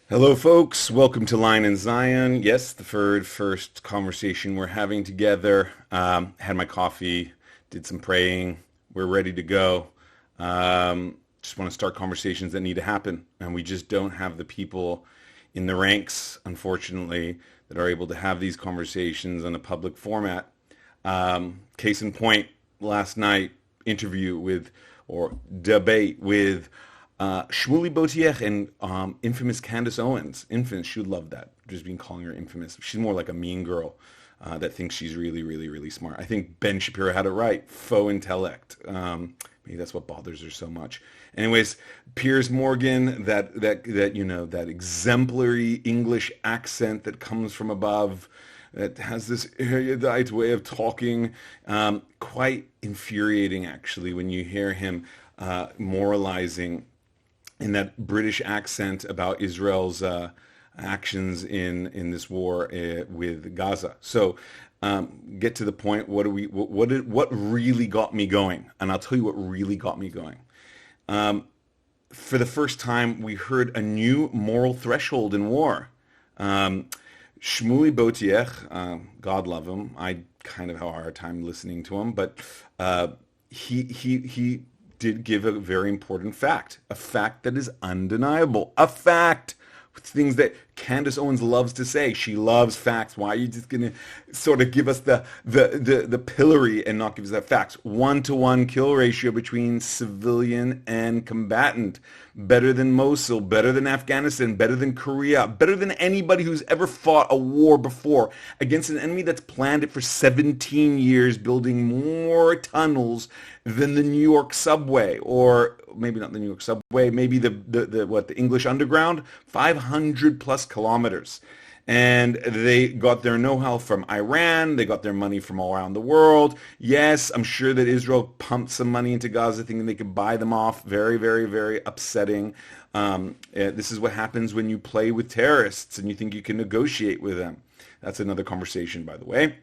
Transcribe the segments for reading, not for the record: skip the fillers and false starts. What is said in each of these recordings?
Hello, folks. Welcome to Line and Zion. Yes, the first conversation we're having together. Had my coffee, did some praying. We're ready to go. Just want to start conversations that need to happen, and we just don't have the people in the ranks, unfortunately, that are able to have these conversations in a public format. Case in point, last night interview with or debate with Shmuel Boteach and infamous Candace Owens. Infamous, she would love that. Just being calling her infamous. She's more like a mean girl that thinks she's really, really, really smart. I think Ben Shapiro had it right. Faux intellect. Maybe that's what bothers her so much. Anyways, Piers Morgan, that exemplary English accent that comes from above, that has this erudite way of talking, quite infuriating actually when you hear him moralizing in that British accent about Israel's actions in this war with Gaza. So get to the point. What really got me going? And I'll tell you what really got me going. For the first time, we heard a new moral threshold in war. Shmuel Boteach, God love him. I kind of have a hard time listening to him, but he did give a very important fact, a fact that is undeniable, a fact. Things that Candace Owens loves to say. She loves facts. Why are you just going to sort of give us the pillory and not give us that facts? 1-to-1 kill ratio between civilian and combatant. Better than Mosul, better than Afghanistan, better than Korea, better than anybody who's ever fought a war before against an enemy that's planned it for 17 years, building more tunnels than the New York subway, or maybe not the New York subway, maybe the English underground, 500 plus kilometers. And they got their know-how from Iran. They got their money from all around the world. Yes, I'm sure that Israel pumped some money into Gaza thinking they could buy them off. Very, very, very upsetting. This is what happens when you play with terrorists and you think you can negotiate with them. That's another conversation, by the way.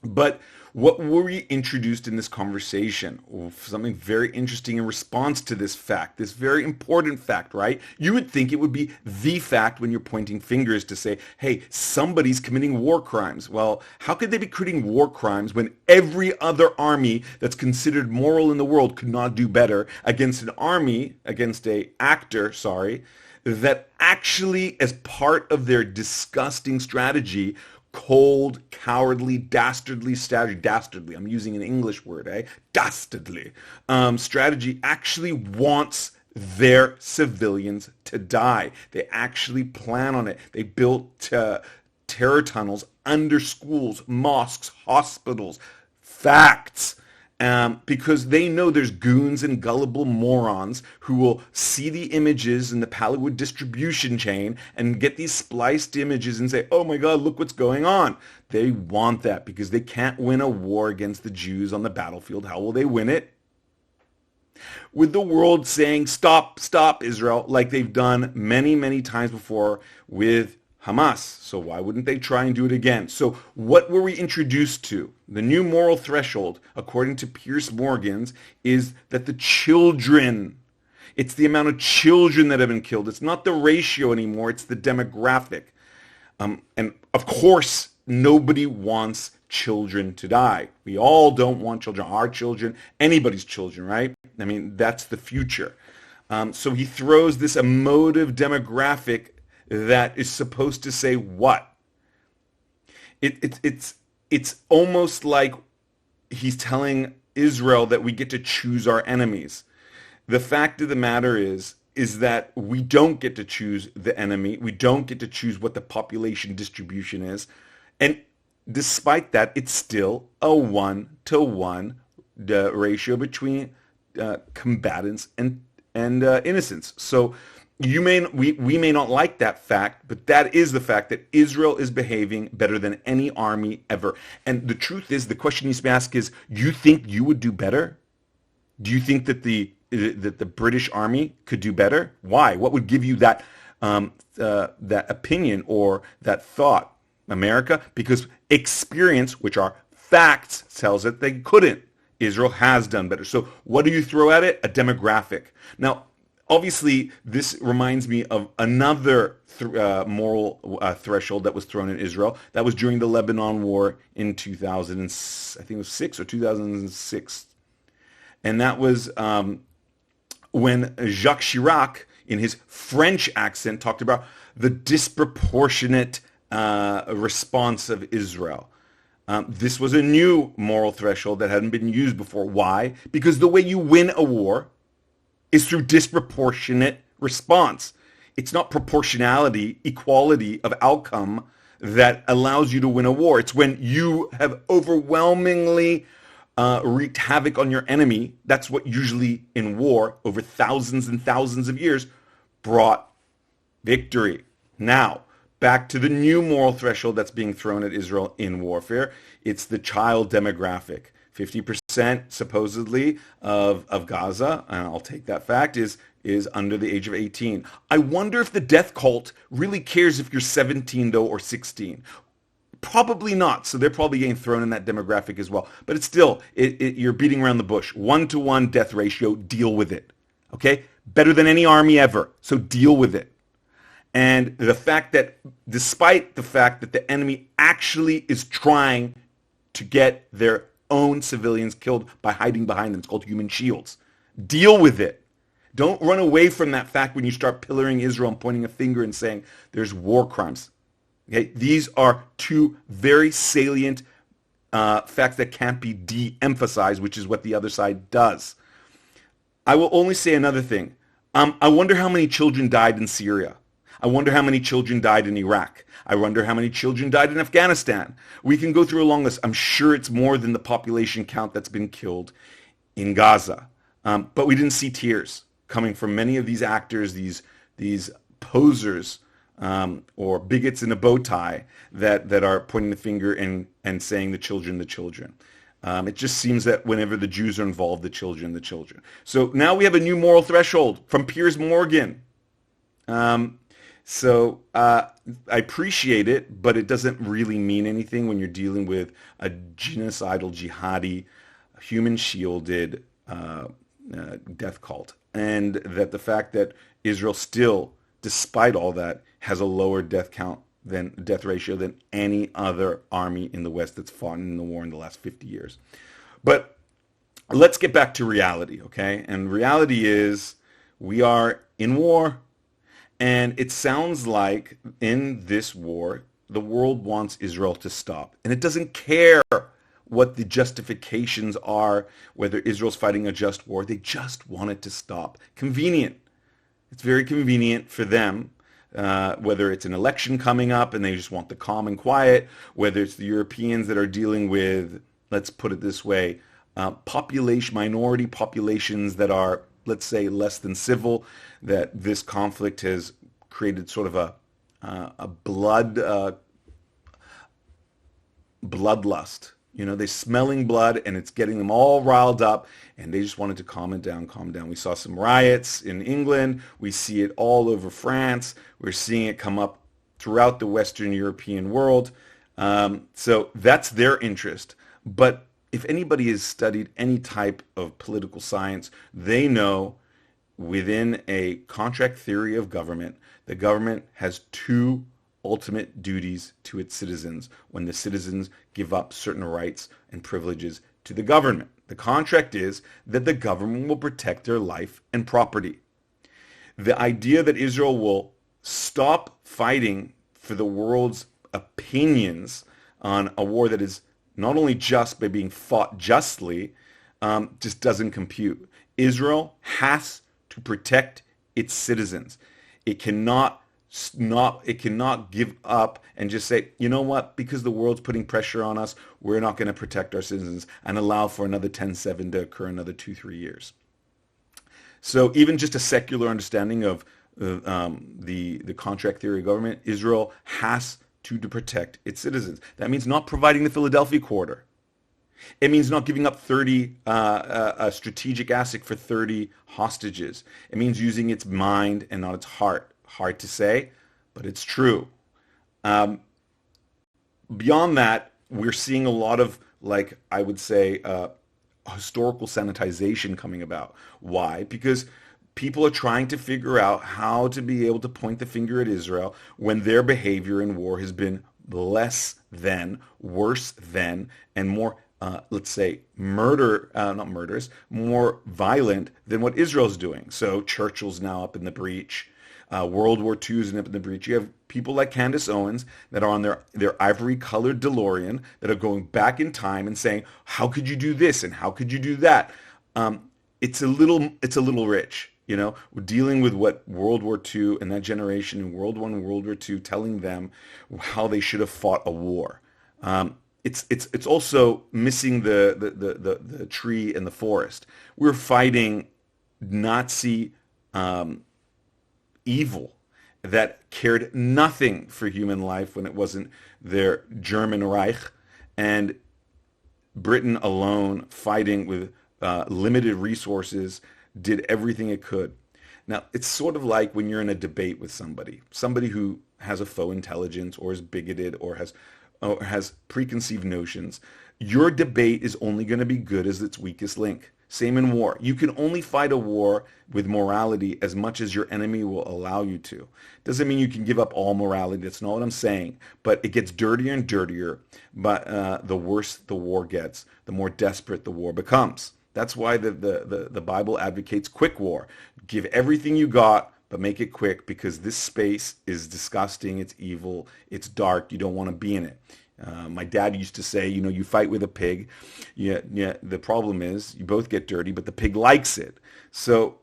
But what were we introduced in this conversation? Something very interesting in response to this fact, this very important fact, right? You would think it would be the fact when you're pointing fingers to say, hey, somebody's committing war crimes. Well, how could they be committing war crimes when every other army that's considered moral in the world could not do better against a actor, that actually, as part of their disgusting strategy, cold, cowardly, dastardly strategy, dastardly, I'm using an English word, dastardly, strategy actually wants their civilians to die. They actually plan on it. They built terror tunnels under schools, mosques, hospitals. Facts. Because they know there's goons and gullible morons who will see the images in the Hollywood distribution chain and get these spliced images and say, oh my God, look what's going on. They want that because they can't win a war against the Jews on the battlefield. How will they win it? With the world saying, stop, stop Israel, like they've done many, many times before with Hamas. So why wouldn't they try and do it again? So what were we introduced to? The new moral threshold, according to Piers Morgan's, is that the children, it's the amount of children that have been killed. It's not the ratio anymore. It's the demographic. And of course, nobody wants children to die. We all don't want children, our children, anybody's children, right? I mean, that's the future. So he throws this emotive demographic that is supposed to say what? It's almost like he's telling Israel that we get to choose our enemies. The fact of the matter is that we don't get to choose the enemy. We don't get to choose what the population distribution is. And despite that, it's still a 1-to-1 ratio between combatants and innocents. So we may not like that fact, but that is the fact that Israel is behaving better than any army ever. And the truth is, the question needs to be asked is, you think you would do better? Do you think that the British army could do better? Why? What would give you that opinion or that thought? America? Because experience, which are facts, tells it they couldn't. Israel has done better. So what do you throw at it? A demographic. Now, Obviously, this reminds me of another moral threshold that was thrown in Israel. That was during the Lebanon War in 2000, I think it was 2006, and that was when Jacques Chirac, in his French accent, talked about the disproportionate response of Israel. This was a new moral threshold that hadn't been used before. Why? Because the way you win a war is through disproportionate response. It's not proportionality, equality of outcome that allows you to win a war. It's when you have overwhelmingly wreaked havoc on your enemy. That's what usually in war, over thousands and thousands of years, brought victory. Now, back to the new moral threshold that's being thrown at Israel in warfare. It's the child demographic. 50% supposedly of Gaza, and I'll take that fact, is under the age of 18. I wonder if the death cult really cares if you're 17 though or 16. Probably not. So they're probably getting thrown in that demographic as well. But it's still, you're beating around the bush. 1-to-1 death ratio, deal with it. Okay? Better than any army ever. So deal with it. And the fact that, despite the fact that the enemy actually is trying to get their own civilians killed by hiding behind them, it's called human shields. Deal with it. Don't run away from that fact when you start pillaring Israel and pointing a finger and saying there's war crimes. Okay? These are two very salient facts that can't be de-emphasized, which is what the other side does. I will only say another thing. I wonder how many children died in Syria. I wonder how many children died in Iraq. I wonder how many children died in Afghanistan. We can go through a long list. I'm sure it's more than the population count that's been killed in Gaza. But we didn't see tears coming from many of these actors, these posers, or bigots in a bow tie that are pointing the finger and saying the children, the children. It just seems that whenever the Jews are involved, the children, the children. So now we have a new moral threshold from Piers Morgan. So I appreciate it, but it doesn't really mean anything when you're dealing with a genocidal, jihadi, human-shielded death cult. And that the fact that Israel still, despite all that, has a lower death ratio than any other army in the West that's fought in the war in the last 50 years. But let's get back to reality, okay? And reality is we are in war. And it sounds like in this war, the world wants Israel to stop. And it doesn't care what the justifications are, whether Israel's fighting a just war. They just want it to stop. Convenient. It's very convenient for them, whether it's an election coming up and they just want the calm and quiet, whether it's the Europeans that are dealing with, let's put it this way, minority populations that are, let's say, less than civil, that this conflict has created sort of a bloodlust. You know, they're smelling blood and it's getting them all riled up and they just wanted to calm down. We saw some riots in England. We see it all over France. We're seeing it come up throughout the Western European world. So that's their interest. But if anybody has studied any type of political science, they know within a contract theory of government, the government has two ultimate duties to its citizens when the citizens give up certain rights and privileges to the government. The contract is that the government will protect their life and property. The idea that Israel will stop fighting for the world's opinions on a war that is not only just by being fought justly, just doesn't compute. Israel has to protect its citizens. It cannot give up and just say, you know what, because the world's putting pressure on us, we're not going to protect our citizens and allow for another 10-7 to occur another 2-3 years. So even just a secular understanding of the contract theory of government, Israel has to protect its citizens. That means not providing the Philadelphia Quarter. It means not giving up a strategic asset for 30 hostages. It means using its mind and not its heart. Hard to say, but it's true. Beyond that, we're seeing a lot of, like, I would say, historical sanitization coming about. Why? Because people are trying to figure out how to be able to point the finger at Israel when their behavior in war has been less than, worse than, and more, let's say, not murderous, more violent than what Israel's doing. So Churchill's now up in the breach. World War II is up in the breach. You have people like Candace Owens that are on their ivory-colored DeLorean that are going back in time and saying, how could you do this and how could you do that? It's a little rich. We're dealing with what World War II and that generation in World War I and World War II telling them how they should have fought a war. It's also missing the tree and the forest. We're fighting Nazi evil that cared nothing for human life when it wasn't their German Reich, and Britain alone fighting with limited resources did everything it could. Now, it's sort of like when you're in a debate with somebody who has a faux intelligence or is bigoted or has preconceived notions. Your debate is only going to be good as its weakest link. Same in war. You can only fight a war with morality as much as your enemy will allow you to. Doesn't mean you can give up all morality. That's not what I'm saying. But it gets dirtier and dirtier. But the worse the war gets, the more desperate the war becomes. That's why the Bible advocates quick war. Give everything you got, but make it quick, because this space is disgusting, it's evil, it's dark, you don't want to be in it. My dad used to say, you fight with a pig. Yeah, the problem is you both get dirty, but the pig likes it. So,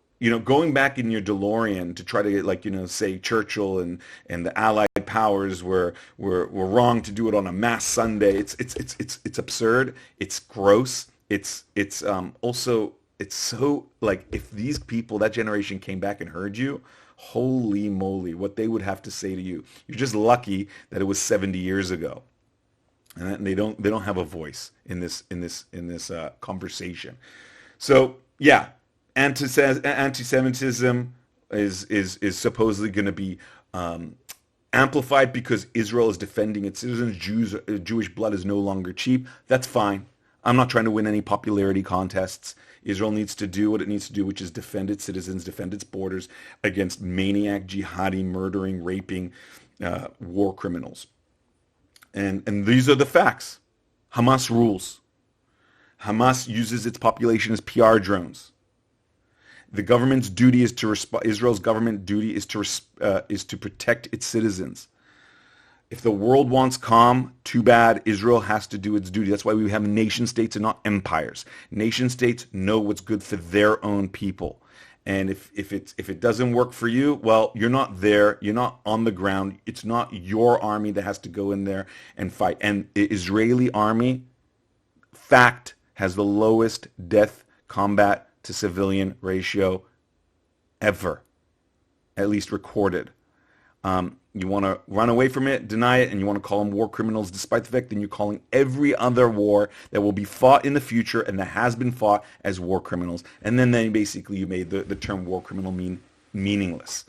going back in your DeLorean to try to get, say Churchill and the Allied powers were wrong to do it on a mass Sunday. It's absurd. It's gross. It's also, it's so, if these people, that generation came back and heard you, holy moly, what they would have to say to you. You're just lucky that it was 70 years ago. And they don't have a voice in this conversation. So yeah, anti-Semitism is supposedly going to be amplified because Israel is defending its citizens. Jewish blood is no longer cheap. That's fine. I'm not trying to win any popularity contests. Israel needs to do what it needs to do, which is defend its citizens, defend its borders against maniac, jihadi, murdering, raping, war criminals. And these are the facts. Hamas rules. Hamas uses its population as PR drones. The government's duty is to Israel's government duty is to protect its citizens. If the world wants calm, too bad. Israel has to do its duty. That's why we have nation states and not empires. Nation states know what's good for their own people. And if it doesn't work for you, well, you're not there. You're not on the ground. It's not your army that has to go in there and fight. And the Israeli army, fact, has the lowest death combat to civilian ratio ever, at least recorded. You want to run away from it, deny it, and you want to call them war criminals, despite the fact that you're calling every other war that will be fought in the future and that has been fought as war criminals. And then basically you made the term war criminal meaningless.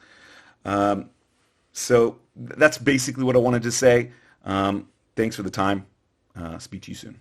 So that's basically what I wanted to say. Thanks for the time. Speak to you soon.